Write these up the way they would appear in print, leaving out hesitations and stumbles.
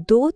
2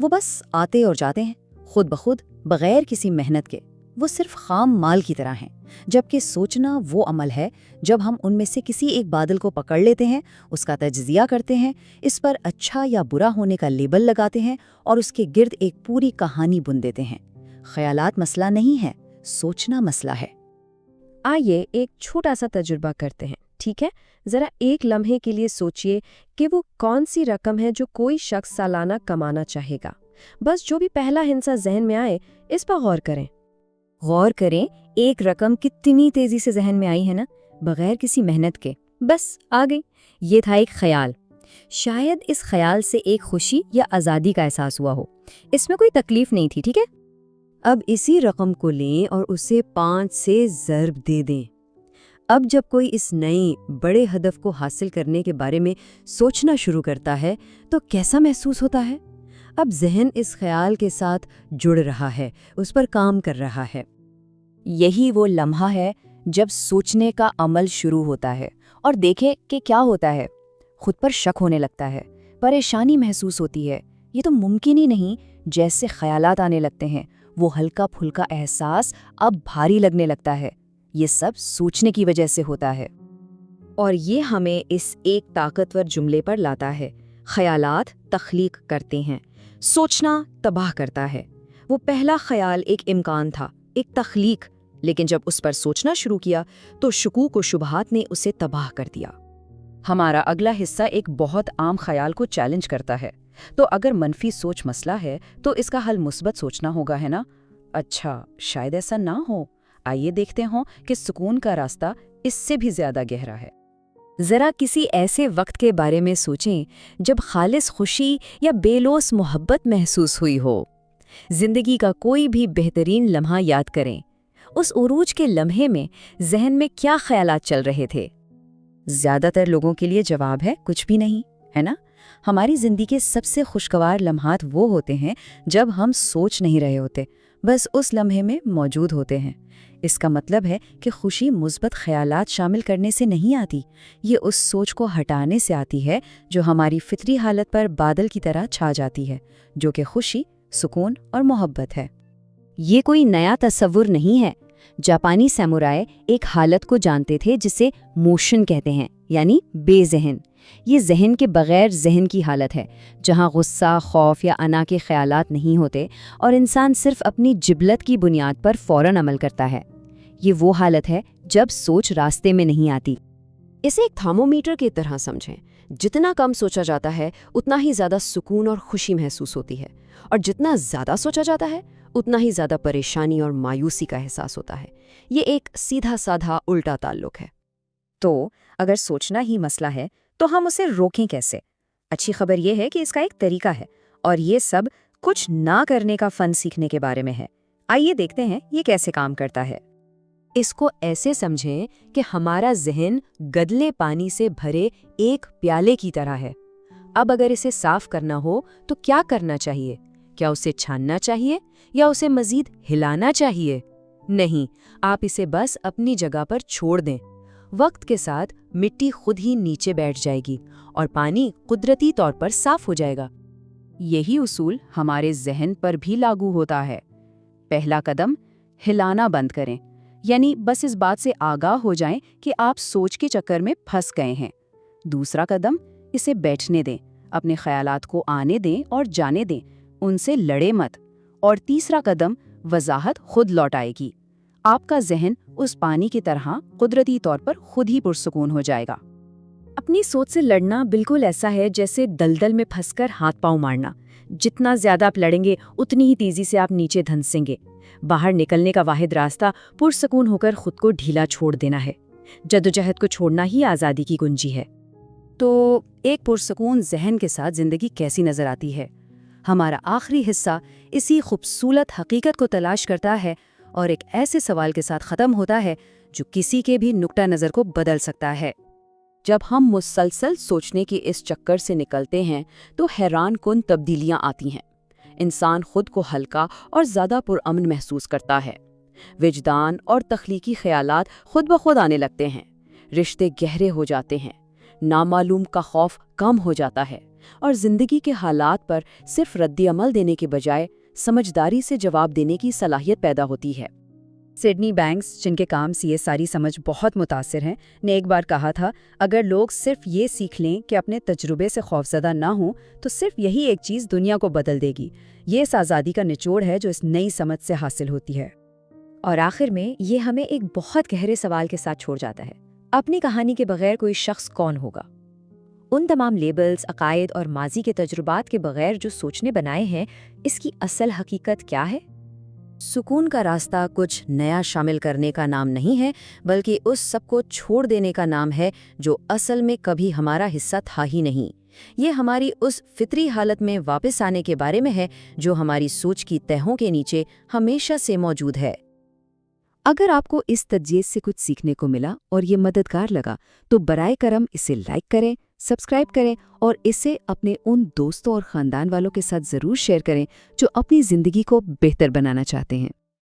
وہ بس آتے اور جاتے ہیں، خود بخود، بغیر کسی محنت کے۔ وہ صرف خام مال کی طرح ہیں، جبکہ سوچنا وہ عمل ہے جب ہم ان میں سے کسی ایک بادل کو پکڑ لیتے ہیں، اس کا تجزیہ کرتے ہیں، اس پر اچھا یا برا ہونے کا لیبل لگاتے ہیں اور اس کے گرد ایک پوری کہانی بن دیتے ہیں۔ خیالات مسئلہ نہیں ہے، سوچنا مسئلہ ہے۔ آئیے ایک چھوٹا سا تجربہ کرتے ہیں، ٹھیک ہے؟ ذرا ایک لمحے کے لیے سوچئے کہ وہ کون سی رقم ہے جو کوئی شخص سالانہ کمانا چاہے گا۔ بس جو بھی پہلا ہنسا ذہن میں آئے اس پر غور کریں۔ غور کریں، ایک رقم کتنی تیزی سے ذہن میں آئی ہے نا، بغیر کسی محنت کے، بس آ گئی۔ یہ تھا ایک خیال۔ شاید اس خیال سے ایک خوشی یا آزادی کا احساس ہوا ہو، اس میں کوئی تکلیف نہیں تھی، ٹھیک ہے؟ اب اسی رقم کو لیں اور اسے 5 سے ضرب دے دیں۔ اب جب کوئی اس نئے بڑے ہدف کو حاصل کرنے کے بارے میں سوچنا شروع کرتا ہے تو کیسا محسوس ہوتا ہے؟ اب ذہن اس خیال کے ساتھ جڑ رہا ہے، اس پر کام کر رہا ہے۔ یہی وہ لمحہ ہے جب سوچنے کا عمل شروع ہوتا ہے، اور دیکھیں کہ کیا ہوتا ہے۔ خود پر شک ہونے لگتا ہے، پریشانی محسوس ہوتی ہے، یہ تو ممکن ہی نہیں، جیسے خیالات آنے لگتے ہیں، وہ ہلکا پھلکا احساس اب بھاری لگنے لگتا ہے۔ یہ سب سوچنے کی وجہ سے ہوتا ہے۔ اور یہ ہمیں اس ایک طاقتور جملے پر لاتا ہے، خیالات تخلیق کرتے ہیں، سوچنا تباہ کرتا ہے۔ وہ پہلا خیال ایک امکان تھا، ایک تخلیق، لیکن جب اس پر سوچنا شروع کیا تو شکوک و شبہات نے اسے تباہ کر دیا۔ ہمارا اگلا حصہ ایک بہت عام خیال کو چیلنج کرتا ہے۔ تو اگر منفی سوچ مسئلہ ہے تو اس کا حل مثبت سوچنا ہوگا، ہے نا؟ اچھا، شاید ایسا نہ ہو۔ آئیے دیکھتے ہوں کہ سکون کا راستہ اس سے بھی زیادہ گہرا ہے۔ ذرا کسی ایسے وقت کے بارے میں سوچیں جب خالص خوشی یا بے لوث محبت محسوس ہوئی ہو۔ زندگی کا کوئی بھی بہترین لمحہ یاد کریں۔ اس عروج کے لمحے میں ذہن میں کیا خیالات چل رہے تھے؟ زیادہ تر لوگوں کے لیے جواب ہے کچھ بھی نہیں، ہے نا؟ ہماری زندگی کے سب سے خوشگوار لمحات وہ ہوتے ہیں جب ہم سوچ نہیں رہے ہوتے، بس اس لمحے میں موجود ہوتے ہیں۔ اس کا مطلب ہے کہ خوشی مثبت خیالات شامل کرنے سے نہیں آتی، یہ اس سوچ کو ہٹانے سے آتی ہے جو ہماری فطری حالت پر بادل کی طرح چھا جاتی ہے، جو کہ خوشی، سکون اور محبت ہے۔ یہ کوئی نیا تصور نہیں ہے۔ جاپانی سامورائے ایک حالت کو جانتے تھے جسے موشن کہتے ہیں، یعنی بے ذہن۔ یہ ذہن کے بغیر ذہن کی حالت ہے، جہاں غصہ، خوف یا انا کے خیالات نہیں ہوتے اور انسان صرف اپنی جبلت کی بنیاد پر فوراً عمل کرتا ہے۔ یہ وہ حالت ہے جب سوچ راستے میں نہیں آتی۔ اسے ایک تھرمومیٹر کی طرح سمجھیں۔ جتنا کم سوچا جاتا ہے اتنا ہی زیادہ سکون اور خوشی محسوس ہوتی ہے، اور جتنا زیادہ سوچا جاتا ہے اتنا ہی زیادہ پریشانی اور مایوسی کا احساس ہوتا ہے۔ یہ ایک سیدھا سادھا الٹا تعلق ہے۔ تو اگر سوچنا ہی مسئلہ ہے تو ہم اسے روکیں کیسے؟ اچھی خبر یہ ہے کہ اس کا ایک طریقہ ہے، اور یہ سب کچھ نہ کرنے کا فن سیکھنے کے بارے میں ہے۔ آئیے دیکھتے ہیں یہ کیسے کام کرتا ہے۔ اس کو ایسے سمجھیں کہ ہمارا ذہن گدلے پانی سے بھرے ایک پیالے کی طرح ہے۔ اب اگر اسے صاف کرنا ہو تو کیا کرنا چاہیے؟ کیا اسے چھاننا چاہیے یا اسے مزید ہلانا چاہیے؟ نہیں، آپ اسے بس اپنی جگہ پر چھوڑ دیں۔ وقت کے ساتھ مٹی خود ہی نیچے بیٹھ جائے گی اور پانی قدرتی طور پر صاف ہو جائے گا۔ یہی اصول ہمارے ذہن پر بھی لاگو ہوتا ہے۔ پہلا قدم، ہلانا بند کریں، یعنی بس اس بات سے آگاہ ہو جائیں کہ آپ سوچ کے چکر میں پھنس گئے ہیں۔ دوسرا قدم، اسے بیٹھنے دیں، اپنے خیالات کو آنے دیں اور جانے دیں، ان سے لڑے مت۔ اور تیسرا قدم، وضاحت خود لوٹ آئے گی۔ آپ کا ذہن اس پانی کی طرح قدرتی طور پر خود ہی پرسکون ہو جائے گا۔ اپنی سوچ سے لڑنا بالکل ایسا ہے جیسے دلدل میں پھنس کر ہاتھ پاؤں مارنا۔ جتنا زیادہ آپ لڑیں گے اتنی ہی تیزی سے آپ نیچے دھنسیں گے۔ باہر نکلنے کا واحد راستہ پرسکون ہو کر خود کو ڈھیلا چھوڑ دینا ہے۔ جدوجہد کو چھوڑنا ہی آزادی کی کنجی ہے۔ تو ایک پرسکون ذہن کے ساتھ زندگی کیسی نظر آتی ہے؟ ہمارا آخری حصہ اسی خوبصورت حقیقت کو تلاش کرتا ہے اور ایک ایسے سوال کے ساتھ ختم ہوتا ہے جو کسی کے بھی نقطہ نظر کو بدل سکتا ہے۔ جب ہم مسلسل سوچنے کی اس چکر سے نکلتے ہیں تو حیران کن تبدیلیاں آتی ہیں۔ انسان خود کو ہلکا اور زیادہ پرامن محسوس کرتا ہے۔ وجدان اور تخلیقی خیالات خود بخود آنے لگتے ہیں۔ رشتے گہرے ہو جاتے ہیں۔ نامعلوم کا خوف کم ہو جاتا ہے۔ اور زندگی کے حالات پر صرف رد عمل دینے کے بجائے سمجھداری سے جواب دینے کی صلاحیت پیدا ہوتی ہے۔ سڈنی بینکس، جن کے کام سے یہ ساری سمجھ بہت متاثر ہیں، نے ایک بار کہا تھا، اگر لوگ صرف یہ سیکھ لیں کہ اپنے تجربے سے خوفزدہ نہ ہوں تو صرف یہی ایک چیز دنیا کو بدل دے گی۔ یہ اس آزادی کا نچوڑ ہے جو اس نئی سمجھ سے حاصل ہوتی ہے۔ اور آخر میں یہ ہمیں ایک بہت گہرے سوال کے ساتھ چھوڑ جاتا ہے، اپنی کہانی کے بغیر کوئی شخص کون ہوگا؟ ان تمام لیبلز، عقائد اور ماضی کے تجربات کے بغیر جو سوچنے بنائے ہیں، اس کی اصل حقیقت کیا ہے؟ سکون کا راستہ کچھ نیا شامل کرنے کا نام نہیں ہے، بلکہ اس سب کو چھوڑ دینے کا نام ہے جو اصل میں کبھی ہمارا حصہ تھا ہی نہیں۔ یہ ہماری اس فطری حالت میں واپس آنے کے بارے میں ہے جو ہماری سوچ کی تہوں کے نیچے ہمیشہ سے موجود ہے۔ اگر آپ کو اس تجزیے سے کچھ سیکھنے کو ملا اور یہ مددگار لگا تو برائے کرم اسے لائک کریں، سبسکرائب کریں اور اسے اپنے ان دوستوں اور خاندان والوں کے ساتھ ضرور شیئر کریں جو اپنی زندگی کو بہتر بنانا چاہتے ہیں۔